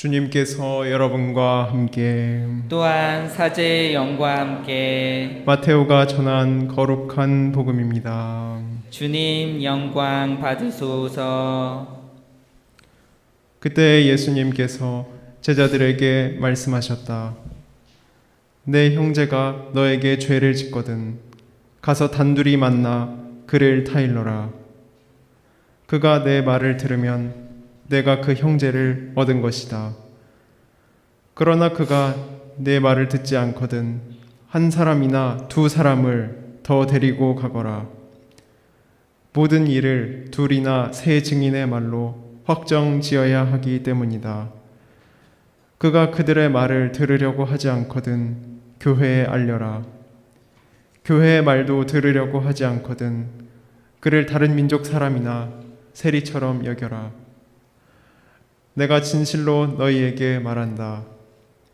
주님께서 여러분과 함께 또한 사제의 영과 함께 마테오가 전한 거룩한 복음입니다. 주님 영광 받으소서. 그때 예수님께서 제자들에게 말씀하셨다. 내 형제가 너에게 죄를 짓거든 가서 단둘이 만나 그를 타일러라. 그가 내 말을 들으면 내가 그 형제를 얻은 것이다. 그러나 그가 내 말을 듣지 않거든 한 사람이나 두 사람을 더 데리고 가거라. 모든 일을 둘이나 세 증인의 말로 확정지어야 하기 때문이다. 그가 그들의 말을 들으려고 하지 않거든 교회에 알려라. 교회의 말도 들으려고 하지 않거든 그를 다른 민족 사람이나 세리처럼 여겨라. 내가 진실로 너희에게 말한다.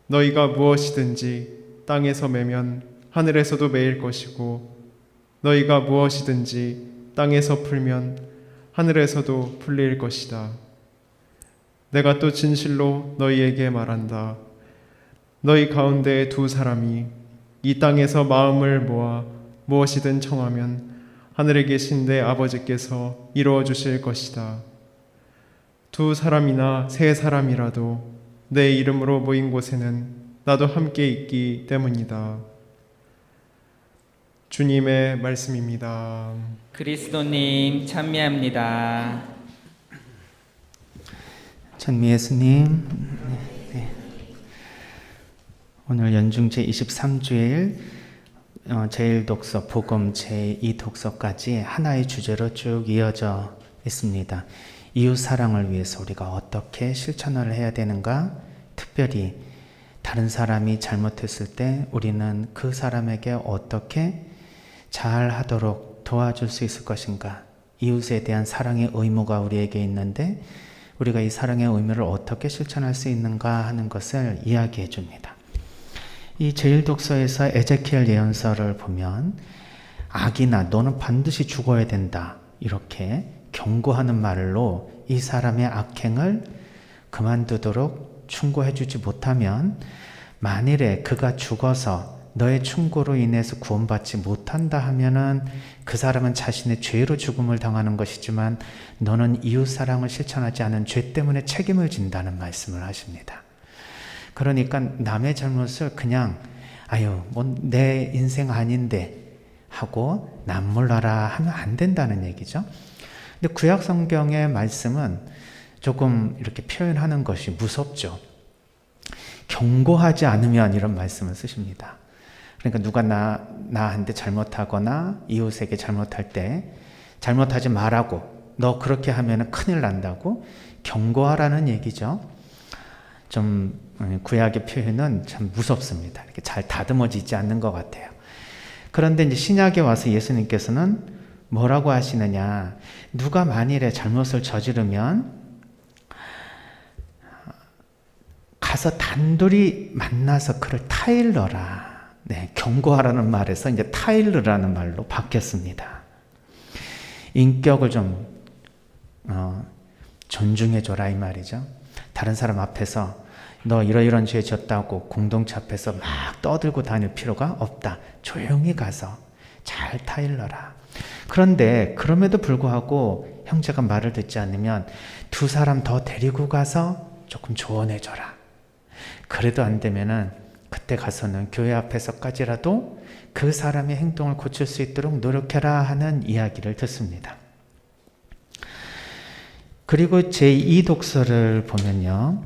너희가 무엇이든지 땅에서 매면 하늘에서도 매일 것이고 너희가 무엇이든지 땅에서 풀면 하늘에서도 풀릴 것이다. 내가 또 진실로 너희에게 말한다. 너희 가운데 두 사람이 이 땅에서 마음을 모아 무엇이든 청하면 하늘에 계신 내 아버지께서 이루어 주실 것이다. 두 사람이나 세 사람이라도 내 이름으로 모인 곳에는 나도 함께 있기 때문이다. 주님의 말씀입니다. 그리스도님 찬미합니다. 찬미 예수님. 네. 오늘 연중 제23주일 제1독서 복음 제2독서까지 하나의 주제로 쭉 이어져 있습니다. 이웃 사랑을 위해서 우리가 어떻게 실천을 해야 되는가? 특별히 다른 사람이 잘못했을 때 우리는 그 사람에게 어떻게 잘 하도록 도와줄 수 있을 것인가? 이웃에 대한 사랑의 의무가 우리에게 있는데 우리가 이 사랑의 의무를 어떻게 실천할 수 있는가 하는 것을 이야기해 줍니다. 이 제1독서에서 에제키엘 예언서를 보면 악이나 너는 반드시 죽어야 된다 이렇게 경고하는 말로 이 사람의 악행을 그만두도록 충고해 주지 못하면 만일에 그가 죽어서 너의 충고로 인해서 구원받지 못한다 하면은 그 사람은 자신의 죄로 죽음을 당하는 것이지만 너는 이웃 사랑을 실천하지 않은 죄 때문에 책임을 진다는 말씀을 하십니다. 그러니까 남의 잘못을 그냥 뭐 내 인생 아닌데 하고 남몰라라 하면 안 된다는 얘기죠. 근데 구약 성경의 말씀은 조금 이렇게 표현하는 것이 무섭죠. 경고하지 않으면 이런 말씀을 쓰십니다. 그러니까 누가 나한테 잘못하거나 이웃에게 잘못할 때 잘못하지 말라고 너 그렇게 하면 큰일 난다고 경고하라는 얘기죠. 좀 구약의 표현은 참 무섭습니다. 이렇게 잘 다듬어지지 않는 것 같아요. 그런데 이제 신약에 와서 예수님께서는 뭐라고 하시느냐? 누가 만일에 잘못을 저지르면 가서 단둘이 만나서 그를 타일러라. 네, 경고하라는 말에서 이제 타일러라는 말로 바뀌었습니다. 인격을 좀 존중해줘라 이 말이죠. 다른 사람 앞에서 너 이런 죄 졌다고 공동체 앞에서 막 떠들고 다닐 필요가 없다. 조용히 가서 잘 타일러라. 그런데 그럼에도 불구하고 형제가 말을 듣지 않으면 두 사람 더 데리고 가서 조금 조언해줘라. 그래도 안 되면은 그때 가서는 교회 앞에서까지라도 그 사람의 행동을 고칠 수 있도록 노력해라 하는 이야기를 듣습니다. 그리고 제2독서를 보면요.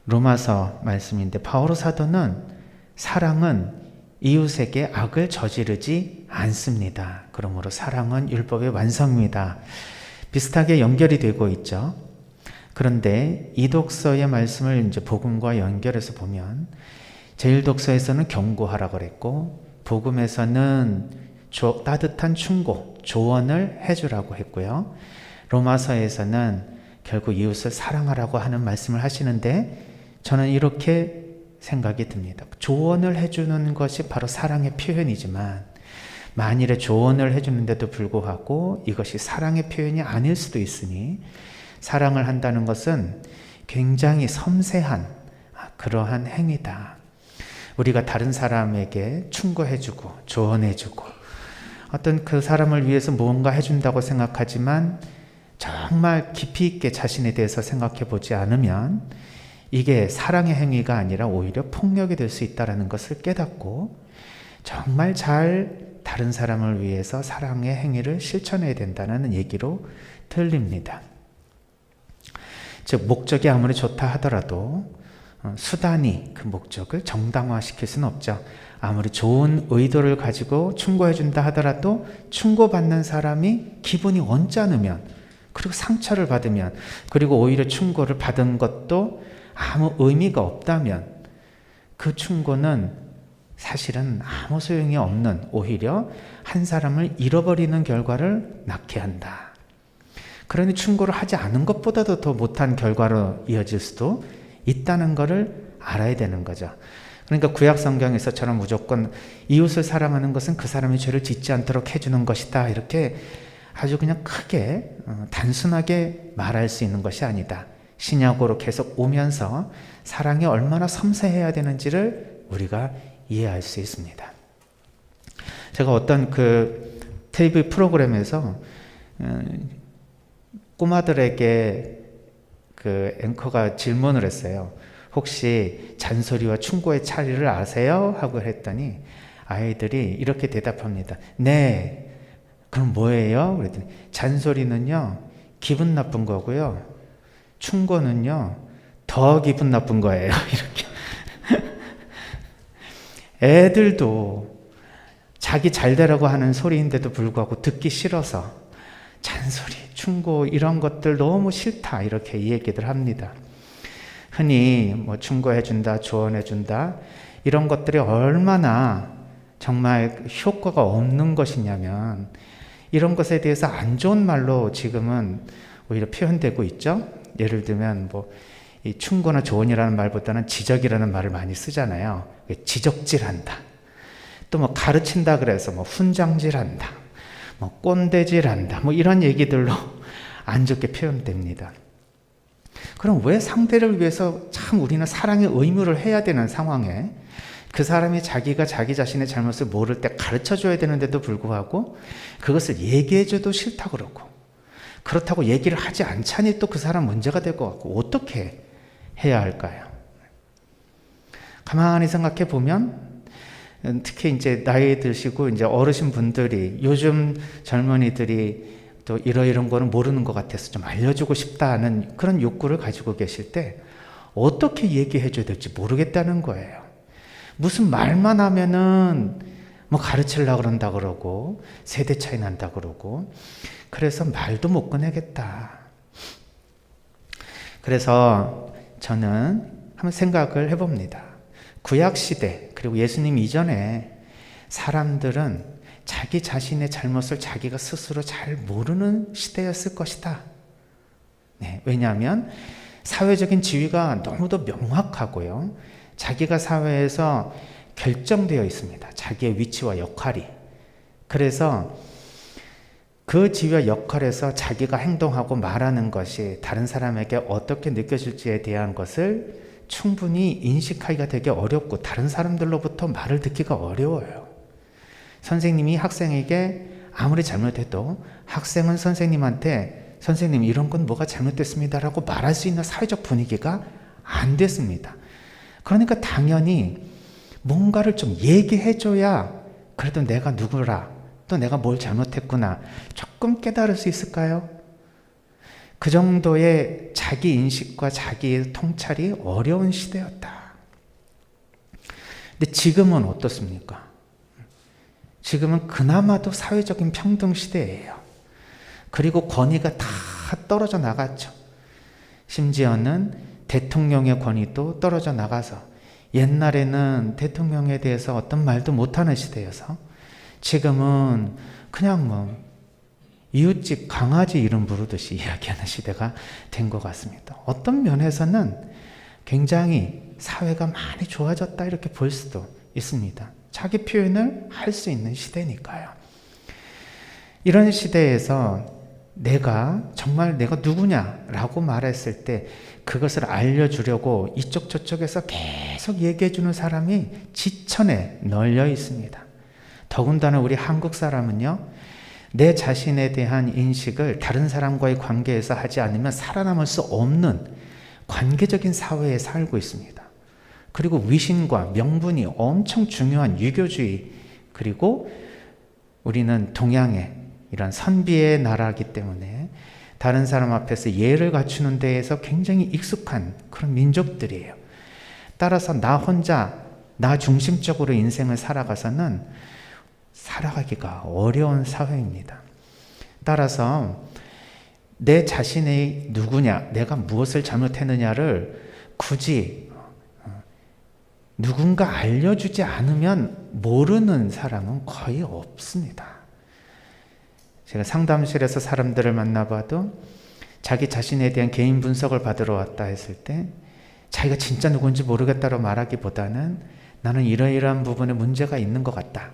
로마서 말씀인데 바오로 사도는 사랑은 이웃에게 악을 저지르지 않습니다. 그러므로 사랑은 율법의 완성입니다. 비슷하게 연결이 되고 있죠. 그런데 이 독서의 말씀을 이제 복음과 연결해서 보면 제1독서에서는 경고하라 그랬고 복음에서는 따뜻한 충고, 조언을 해주라고 했고요. 로마서에서는 결국 이웃을 사랑하라고 하는 말씀을 하시는데 저는 이렇게 생각이 듭니다. 조언을 해주는 것이 바로 사랑의 표현이지만 만일에 조언을 해주는데도 불구하고 이것이 사랑의 표현이 아닐 수도 있으니 사랑을 한다는 것은 굉장히 섬세한 그러한 행위다. 우리가 다른 사람에게 충고해주고 조언해주고 어떤 그 사람을 위해서 무언가 해준다고 생각하지만 정말 깊이 있게 자신에 대해서 생각해 보지 않으면 이게 사랑의 행위가 아니라 오히려 폭력이 될 수 있다는 것을 깨닫고 정말 잘 다른 사람을 위해서 사랑의 행위를 실천해야 된다는 얘기로 들립니다. 즉 목적이 아무리 좋다 하더라도 수단이 그 목적을 정당화시킬 수는 없죠. 아무리 좋은 의도를 가지고 충고해 준다 하더라도 충고받는 사람이 기분이 언짢으면 그리고 상처를 받으면 그리고 오히려 충고를 받은 것도 아무 의미가 없다면 그 충고는 사실은 아무 소용이 없는 오히려 한 사람을 잃어버리는 결과를 낳게 한다. 그러니 충고를 하지 않은 것보다도 더 못한 결과로 이어질 수도 있다는 것을 알아야 되는 거죠. 그러니까 구약 성경에서처럼 무조건 이웃을 사랑하는 것은 그 사람이 죄를 짓지 않도록 해주는 것이다. 이렇게 아주 그냥 크게 단순하게 말할 수 있는 것이 아니다. 신약으로 계속 오면서 사랑이 얼마나 섬세해야 되는지를 우리가 이해할 수 있습니다. 제가 어떤 그 TV 프로그램에서 꼬마들에게 그 앵커가 질문을 했어요. 혹시 잔소리와 충고의 차이를 아세요? 하고 했더니 아이들이 이렇게 대답합니다. 네. 그럼 뭐예요? 그랬더니 잔소리는요 기분 나쁜 거고요. 충고는요 더 기분 나쁜 거예요. 이렇게. 애들도 자기 잘 되라고 하는 소리인데도 불구하고 듣기 싫어서 잔소리, 충고 이런 것들 너무 싫다 이렇게 이 얘기들 합니다. 흔히 뭐 충고해준다, 조언해준다 이런 것들이 얼마나 정말 효과가 없는 것이냐면 이런 것에 대해서 안 좋은 말로 지금은 오히려 표현되고 있죠. 예를 들면 뭐 이 충고나 조언이라는 말보다는 지적이라는 말을 많이 쓰잖아요. 지적질한다. 또 뭐 가르친다 그래서 뭐 훈장질한다. 뭐 꼰대질한다. 뭐 이런 얘기들로 안 좋게 표현됩니다. 그럼 왜 상대를 위해서 참 우리는 사랑의 의무를 해야 되는 상황에 그 사람이 자기가 자기 자신의 잘못을 모를 때 가르쳐줘야 되는데도 불구하고 그것을 얘기해줘도 싫다 그러고 그렇다고 얘기를 하지 않자니 또 그 사람 문제가 될 것 같고 어떻게 해야 할까요? 가만히 생각해 보면 특히 이제 나이 드시고 이제 어르신 분들이 요즘 젊은이들이 또 이런 거는 모르는 것 같아서 좀 알려주고 싶다는 그런 욕구를 가지고 계실 때 어떻게 얘기해 줘야 될지 모르겠다는 거예요. 무슨 말만 하면은 뭐 가르치려고 그런다 그러고 세대 차이 난다 그러고 그래서 말도 못 꺼내겠다. 그래서 저는 한번 생각을 해봅니다. 구약시대 그리고 예수님 이전에 사람들은 자기 자신의 잘못을 자기가 스스로 잘 모르는 시대였을 것이다. 네, 왜냐하면 사회적인 지위가 너무도 명확하고요. 자기가 사회에서 결정되어 있습니다. 자기의 위치와 역할이. 그래서 그 지위와 역할에서 자기가 행동하고 말하는 것이 다른 사람에게 어떻게 느껴질지에 대한 것을 충분히 인식하기가 되게 어렵고 다른 사람들로부터 말을 듣기가 어려워요. 선생님이 학생에게 아무리 잘못해도 학생은 선생님한테 선생님 이런 건 뭐가 잘못됐습니다 라고 말할 수 있는 사회적 분위기가 안 됐습니다. 그러니까 당연히 뭔가를 좀 얘기해줘야 그래도 내가 누구라 또 내가 뭘 잘못했구나 조금 깨달을 수 있을까요? 그 정도의 자기 인식과 자기 통찰이 어려운 시대였다. 근데 지금은 어떻습니까? 지금은 그나마도 사회적인 평등 시대예요. 그리고 권위가 다 떨어져 나갔죠. 심지어는 대통령의 권위도 떨어져 나가서 옛날에는 대통령에 대해서 어떤 말도 못하는 시대여서 지금은 그냥 뭐 이웃집 강아지 이름 부르듯이 이야기하는 시대가 된 것 같습니다. 어떤 면에서는 굉장히 사회가 많이 좋아졌다 이렇게 볼 수도 있습니다. 자기 표현을 할 수 있는 시대니까요. 이런 시대에서 정말 내가 누구냐라고 말했을 때 그것을 알려주려고 이쪽 저쪽에서 계속 얘기해주는 사람이 지천에 널려 있습니다. 더군다나 우리 한국 사람은요, 내 자신에 대한 인식을 다른 사람과의 관계에서 하지 않으면 살아남을 수 없는 관계적인 사회에 살고 있습니다. 그리고 위신과 명분이 엄청 중요한 유교주의, 그리고 우리는 동양의 이런 선비의 나라이기 때문에 다른 사람 앞에서 예를 갖추는 데에서 굉장히 익숙한 그런 민족들이에요. 따라서 나 혼자, 나 중심적으로 인생을 살아가서는 살아가기가 어려운 사회입니다. 따라서 내 자신이 누구냐, 내가 무엇을 잘못했느냐를 굳이 누군가 알려주지 않으면 모르는 사람은 거의 없습니다. 제가 상담실에서 사람들을 만나봐도 자기 자신에 대한 개인 분석을 받으러 왔다 했을 때 자기가 진짜 누군지 모르겠다고 말하기보다는 나는 이러이러한 부분에 문제가 있는 것 같다.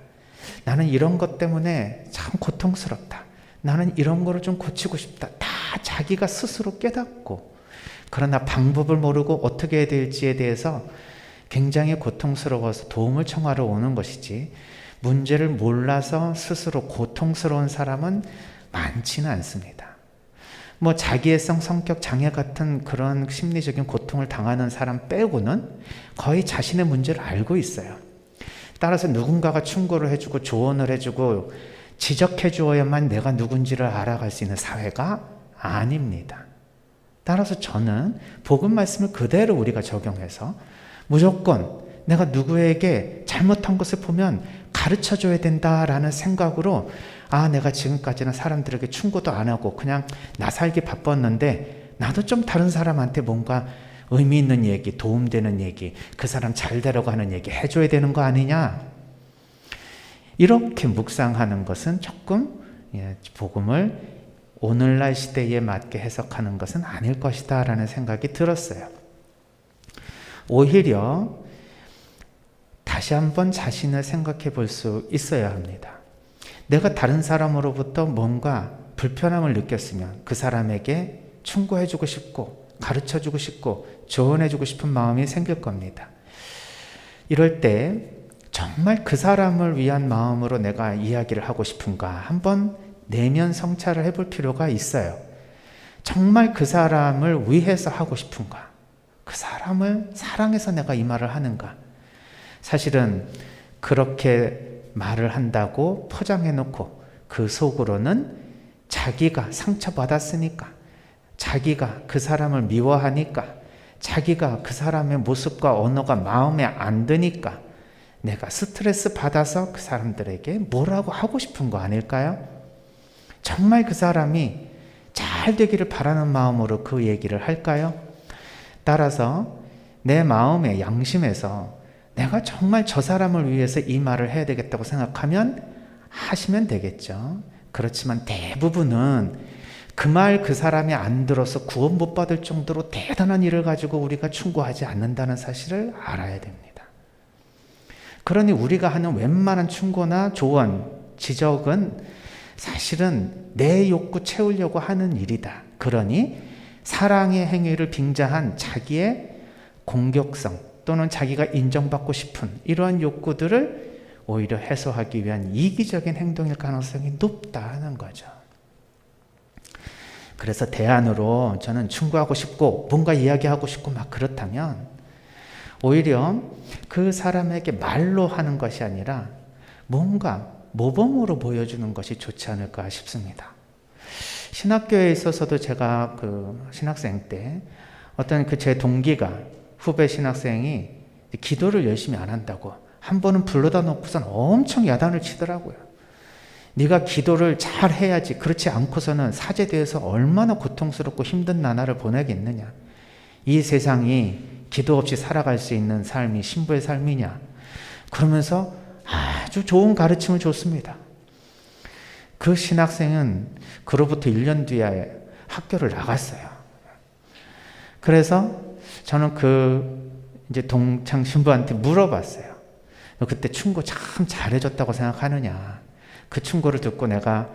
나는 이런 것 때문에 참 고통스럽다. 나는 이런 거를 좀 고치고 싶다. 다 자기가 스스로 깨닫고, 그러나 방법을 모르고 어떻게 해야 될지에 대해서 굉장히 고통스러워서 도움을 청하러 오는 것이지, 문제를 몰라서 스스로 고통스러운 사람은 많지는 않습니다. 뭐 자기애성 성격 장애 같은 그런 심리적인 고통을 당하는 사람 빼고는 거의 자신의 문제를 알고 있어요. 따라서 누군가가 충고를 해주고 조언을 해주고 지적해 주어야만 내가 누군지를 알아갈 수 있는 사회가 아닙니다. 따라서 저는 복음 말씀을 그대로 우리가 적용해서 무조건 내가 누구에게 잘못한 것을 보면 가르쳐 줘야 된다라는 생각으로, 내가 지금까지는 사람들에게 충고도 안 하고 그냥 나 살기 바빴는데 나도 좀 다른 사람한테 뭔가 의미 있는 얘기, 도움되는 얘기, 그 사람 잘 되려가는 얘기 해줘야 되는 거 아니냐, 이렇게 묵상하는 것은 조금 복음을 오늘날 시대에 맞게 해석하는 것은 아닐 것이다 라는 생각이 들었어요. 오히려 다시 한번 자신을 생각해 볼 수 있어야 합니다. 내가 다른 사람으로부터 뭔가 불편함을 느꼈으면 그 사람에게 충고해 주고 싶고 가르쳐 주고 싶고 조언해 주고 싶은 마음이 생길 겁니다. 이럴 때 정말 그 사람을 위한 마음으로 내가 이야기를 하고 싶은가 한번 내면 성찰을 해볼 필요가 있어요. 정말 그 사람을 위해서 하고 싶은가? 그 사람을 사랑해서 내가 이 말을 하는가? 사실은 그렇게 말을 한다고 포장해놓고 그 속으로는 자기가 상처받았으니까, 자기가 그 사람을 미워하니까, 자기가 그 사람의 모습과 언어가 마음에 안 드니까 내가 스트레스 받아서 그 사람들에게 뭐라고 하고 싶은 거 아닐까요? 정말 그 사람이 잘 되기를 바라는 마음으로 그 얘기를 할까요? 따라서 내 마음의 양심에서 내가 정말 저 사람을 위해서 이 말을 해야 되겠다고 생각하면 하시면 되겠죠. 그렇지만 대부분은 그 말 그 사람이 안 들어서 구원 못 받을 정도로 대단한 일을 가지고 우리가 충고하지 않는다는 사실을 알아야 됩니다. 그러니 우리가 하는 웬만한 충고나 조언, 지적은 사실은 내 욕구 채우려고 하는 일이다. 그러니 사랑의 행위를 빙자한 자기의 공격성 또는 자기가 인정받고 싶은 이러한 욕구들을 오히려 해소하기 위한 이기적인 행동일 가능성이 높다는 거죠. 그래서 대안으로 저는 충고하고 싶고 뭔가 이야기하고 싶고 막 그렇다면 오히려 그 사람에게 말로 하는 것이 아니라 뭔가 모범으로 보여주는 것이 좋지 않을까 싶습니다. 신학교에 있어서도 제가 그 신학생 때 어떤 제 동기가 후배 신학생이 기도를 열심히 안 한다고 한 번은 불러다 놓고선 엄청 야단을 치더라고요. 네가 기도를 잘 해야지, 그렇지 않고서는 사제대에서 얼마나 고통스럽고 힘든 나날을 보내겠느냐, 이 세상이 기도 없이 살아갈 수 있는 삶이 신부의 삶이냐, 그러면서 아주 좋은 가르침을 줬습니다. 그 신학생은 그로부터 1년 뒤에 학교를 나갔어요. 그래서 저는 이제 동창 신부한테 물어봤어요. 너 그때 충고 참 잘해줬다고 생각하느냐? 그 충고를 듣고 내가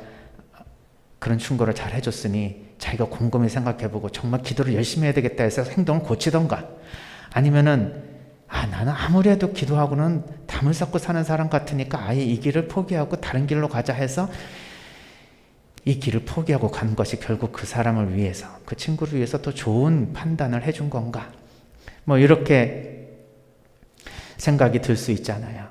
그런 충고를 잘 해줬으니 자기가 곰곰이 생각해보고 정말 기도를 열심히 해야 되겠다 해서 행동을 고치던가, 아니면은 나는 아무리 해도 기도하고는 담을 쌓고 사는 사람 같으니까 아예 이 길을 포기하고 다른 길로 가자 해서 이 길을 포기하고 간 것이 결국 그 사람을 위해서, 그 친구를 위해서 더 좋은 판단을 해준 건가, 뭐 이렇게 생각이 들 수 있잖아요.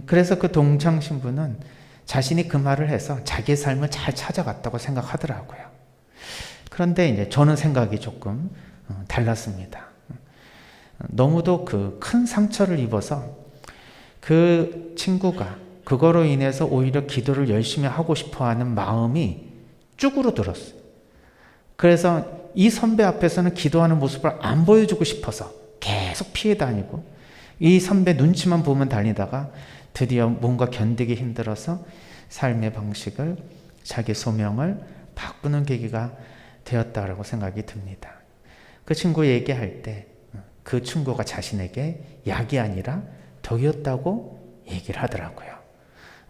그래서 그 동창 신부는 자신이 그 말을 해서 자기의 삶을 잘 찾아갔다고 생각하더라고요. 그런데 이제 저는 생각이 조금 달랐습니다. 너무도 그 큰 상처를 입어서 그 친구가 그거로 인해서 오히려 기도를 열심히 하고 싶어 하는 마음이 쭈그러들었어요. 그래서 이 선배 앞에서는 기도하는 모습을 안 보여주고 싶어서 계속 피해 다니고, 이 선배 눈치만 보면 다니다가 드디어 뭔가 견디기 힘들어서 삶의 방식을, 자기 소명을 바꾸는 계기가 되었다라고 생각이 듭니다. 그 친구 얘기할 때 그 친구가 자신에게 약이 아니라 덕이었다고 얘기를 하더라고요.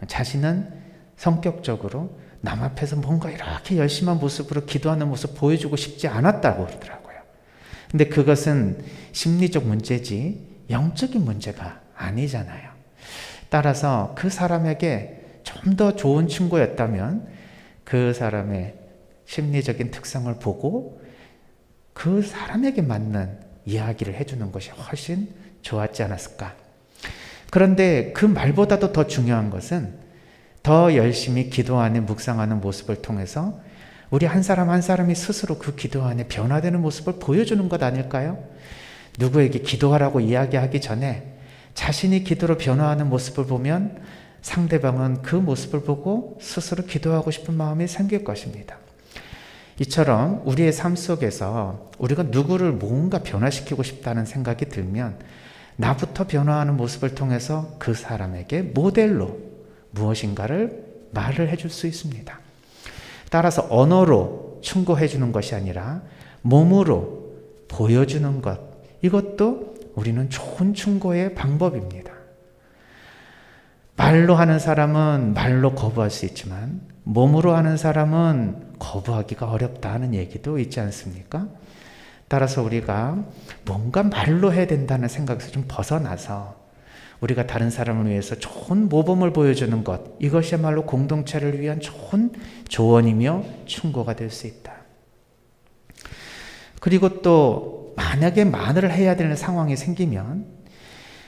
자신은 성격적으로 남 앞에서 뭔가 이렇게 열심한 모습으로 기도하는 모습 보여주고 싶지 않았다고 그러더라고요. 근데 그것은 심리적 문제지 영적인 문제가 아니잖아요. 따라서 그 사람에게 좀 더 좋은 친구였다면 그 사람의 심리적인 특성을 보고 그 사람에게 맞는 이야기를 해주는 것이 훨씬 좋았지 않았을까. 그런데 그 말보다도 더 중요한 것은 더 열심히 기도하는, 묵상하는 모습을 통해서 우리 한 사람 한 사람이 스스로 그 기도 안에 변화되는 모습을 보여주는 것 아닐까요? 누구에게 기도하라고 이야기하기 전에 자신이 기도로 변화하는 모습을 보면 상대방은 그 모습을 보고 스스로 기도하고 싶은 마음이 생길 것입니다. 이처럼 우리의 삶 속에서 우리가 누구를 뭔가 변화시키고 싶다는 생각이 들면 나부터 변화하는 모습을 통해서 그 사람에게 모델로 무엇인가를 말을 해줄 수 있습니다. 따라서 언어로 충고해 주는 것이 아니라 몸으로 보여주는 것, 이것도 우리는 좋은 충고의 방법입니다. 말로 하는 사람은 말로 거부할 수 있지만 몸으로 하는 사람은 거부하기가 어렵다 하는 얘기도 있지 않습니까? 따라서 우리가 뭔가 말로 해야 된다는 생각에서 좀 벗어나서 우리가 다른 사람을 위해서 좋은 모범을 보여주는 것, 이것이야말로 공동체를 위한 좋은 조언이며 충고가 될 수 있다. 그리고 또 만약에 말을 해야 되는 상황이 생기면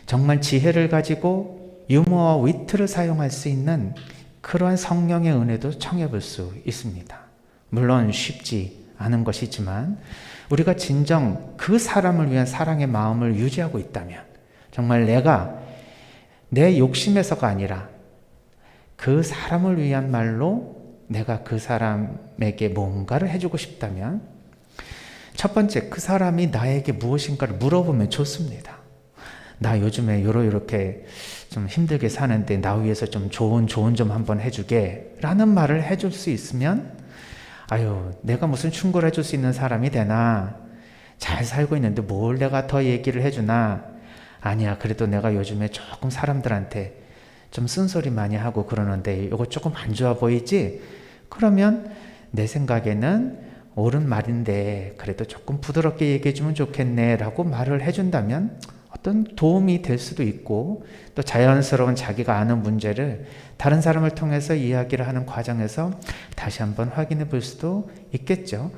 정말 지혜를 가지고 유머와 위트를 사용할 수 있는 그러한 성령의 은혜도 청해 볼 수 있습니다. 물론 쉽지 않은 것이지만 우리가 진정 그 사람을 위한 사랑의 마음을 유지하고 있다면, 정말 내가 내 욕심에서가 아니라 그 사람을 위한 말로 내가 그 사람에게 뭔가를 해주고 싶다면, 첫 번째, 그 사람이 나에게 무엇인가를 물어보면 좋습니다. 나 요즘에 이렇게 좀 힘들게 사는데 나 위해서 좀 좋은 좀 한번 해주게 라는 말을 해줄 수 있으면, 아유, 내가 무슨 충고를 해줄 수 있는 사람이 되나, 잘 살고 있는데 뭘 내가 더 얘기를 해주나, 아니야, 그래도 내가 요즘에 조금 사람들한테 좀 쓴소리 많이 하고 그러는데 이거 조금 안 좋아 보이지? 그러면 내 생각에는 옳은 말인데 그래도 조금 부드럽게 얘기해주면 좋겠네 라고 말을 해준다면 어떤 도움이 될 수도 있고, 또 자연스러운 자기가 아는 문제를 다른 사람을 통해서 이야기를 하는 과정에서 다시 한번 확인해 볼 수도 있겠죠.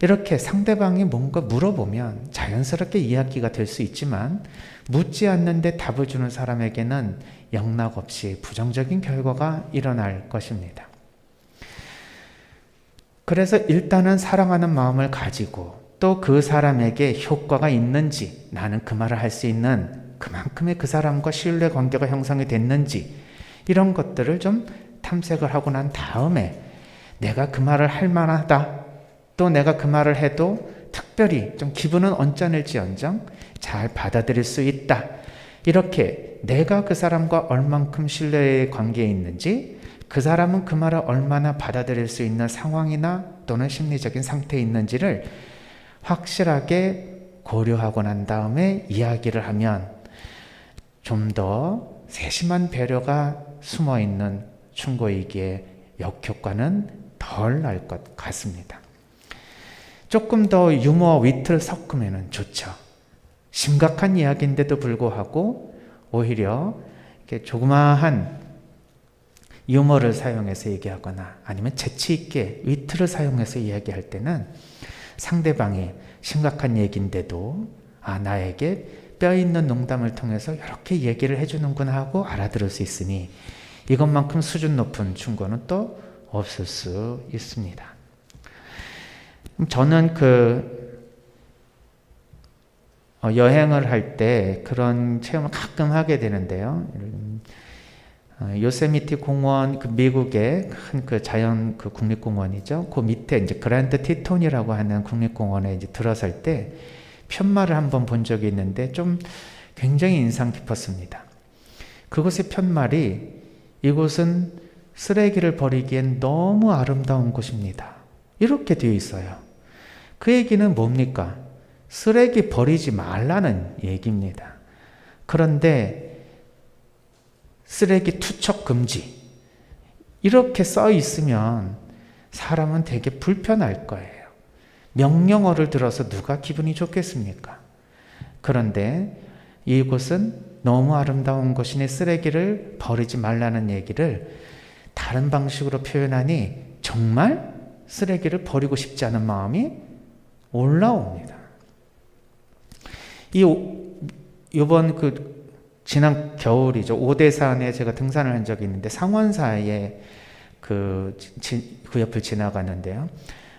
이렇게 상대방이 뭔가 물어보면 자연스럽게 이야기가 될 수 있지만, 묻지 않는데 답을 주는 사람에게는 영락없이 부정적인 결과가 일어날 것입니다. 그래서 일단은 사랑하는 마음을 가지고 또 그 사람에게 효과가 있는지, 나는 그 말을 할 수 있는 그만큼의 그 사람과 신뢰 관계가 형성이 됐는지, 이런 것들을 좀 탐색을 하고 난 다음에 내가 그 말을 할 만하다, 또 내가 그 말을 해도 특별히 좀 기분은 언짢을지언정 잘 받아들일 수 있다, 이렇게 내가 그 사람과 얼만큼 신뢰의 관계에 있는지, 그 사람은 그 말을 얼마나 받아들일 수 있는 상황이나 또는 심리적인 상태에 있는지를 확실하게 고려하고 난 다음에 이야기를 하면 좀 더 세심한 배려가 숨어있는 충고이기에 역효과는 더 덜 날 것 같습니다. 조금 더 유머와 위트를 섞으면 좋죠. 심각한 이야기인데도 불구하고 오히려 이렇게 조그마한 유머를 사용해서 얘기하거나 아니면 재치 있게 위트를 사용해서 이야기할 때는 상대방이 심각한 얘기인데도 나에게 뼈 있는 농담을 통해서 이렇게 얘기를 해주는구나 하고 알아들을 수 있으니 이것만큼 수준 높은 충고는 또 없을 수 있습니다. 저는 여행을 할 때 그런 체험을 가끔 하게 되는데요. 요세미티 공원, 미국의 큰 자연 국립공원이죠. 그 밑에 이제 그랜드 티톤이라고 하는 국립공원에 이제 들어설 때 편말을 한번 본 적이 있는데 좀 굉장히 인상 깊었습니다. 그곳의 편말이 이곳은 쓰레기를 버리기엔 너무 아름다운 곳입니다. 이렇게 되어 있어요. 그 얘기는 뭡니까? 쓰레기 버리지 말라는 얘기입니다. 그런데 쓰레기 투척 금지 이렇게 써 있으면 사람은 되게 불편할 거예요. 명령어를 들어서 누가 기분이 좋겠습니까? 그런데 이곳은 너무 아름다운 곳이니 쓰레기를 버리지 말라는 얘기를 다른 방식으로 표현하니 정말 쓰레기를 버리고 싶지 않은 마음이 올라옵니다. 이번 지난 겨울이죠. 오대산에 제가 등산을 한 적이 있는데 상원사에 그 옆을 지나가는데요.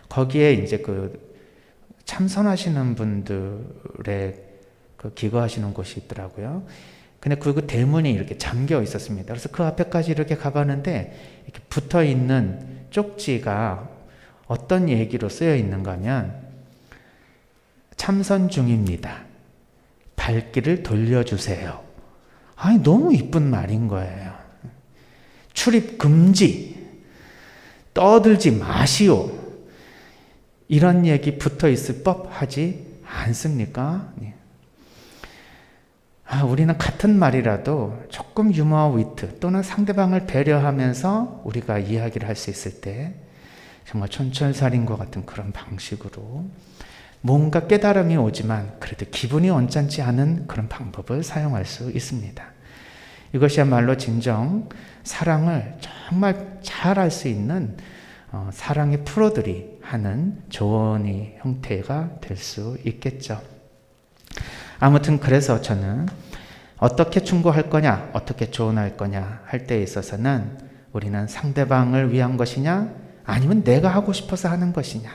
거기에 이제 참선하시는 분들의 기거하시는 곳이 있더라고요. 근데 그 대문이 이렇게 잠겨 있었습니다. 그래서 그 앞에까지 이렇게 가봤는데 이렇게 붙어 있는 쪽지가 어떤 얘기로 쓰여 있는가 하면 참선 중입니다. 발길을 돌려주세요. 너무 이쁜 말인 거예요. 출입 금지, 떠들지 마시오. 이런 얘기 붙어 있을 법하지 않습니까? 우리는 같은 말이라도 조금 유머와 위트 또는 상대방을 배려하면서 우리가 이야기를 할 수 있을 때 정말 촌철살인과 같은 그런 방식으로 뭔가 깨달음이 오지만 그래도 기분이 언짢지 않은 그런 방법을 사용할 수 있습니다. 이것이야말로 진정 사랑을 정말 잘 알 수 있는 사랑의 프로들이 하는 조언의 형태가 될 수 있겠죠. 아무튼 그래서 저는 어떻게 충고할 거냐, 어떻게 조언할 거냐 할 때에 있어서는 우리는 상대방을 위한 것이냐 아니면 내가 하고 싶어서 하는 것이냐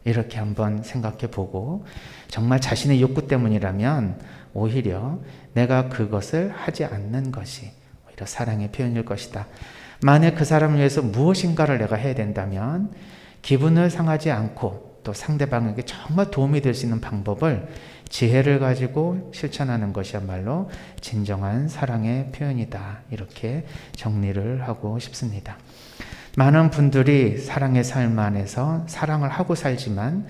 이렇게 한번 생각해 보고 정말 자신의 욕구 때문이라면 오히려 내가 그것을 하지 않는 것이 오히려 사랑의 표현일 것이다. 만약 그 사람을 위해서 무엇인가를 내가 해야 된다면 기분을 상하지 않고 또 상대방에게 정말 도움이 될 수 있는 방법을 지혜를 가지고 실천하는 것이야말로 진정한 사랑의 표현이다. 이렇게 정리를 하고 싶습니다. 많은 분들이 사랑의 삶 안에서 사랑을 하고 살지만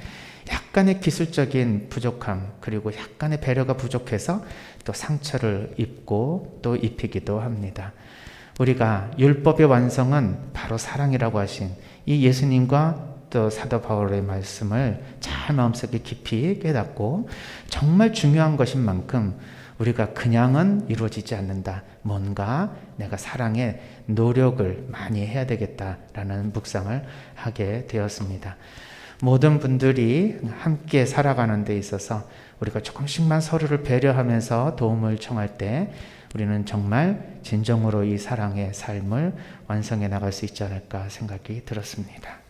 약간의 기술적인 부족함 그리고 약간의 배려가 부족해서 또 상처를 입고 또 입히기도 합니다. 우리가 율법의 완성은 바로 사랑이라고 하신 이 예수님과 또 사도 바울의 말씀을 잘 마음속에 깊이 깨닫고 정말 중요한 것인 만큼 우리가 그냥은 이루어지지 않는다. 뭔가 내가 사랑에 노력을 많이 해야 되겠다라는 묵상을 하게 되었습니다. 모든 분들이 함께 살아가는 데 있어서 우리가 조금씩만 서로를 배려하면서 도움을 청할 때 우리는 정말 진정으로 이 사랑의 삶을 완성해 나갈 수 있지 않을까 생각이 들었습니다.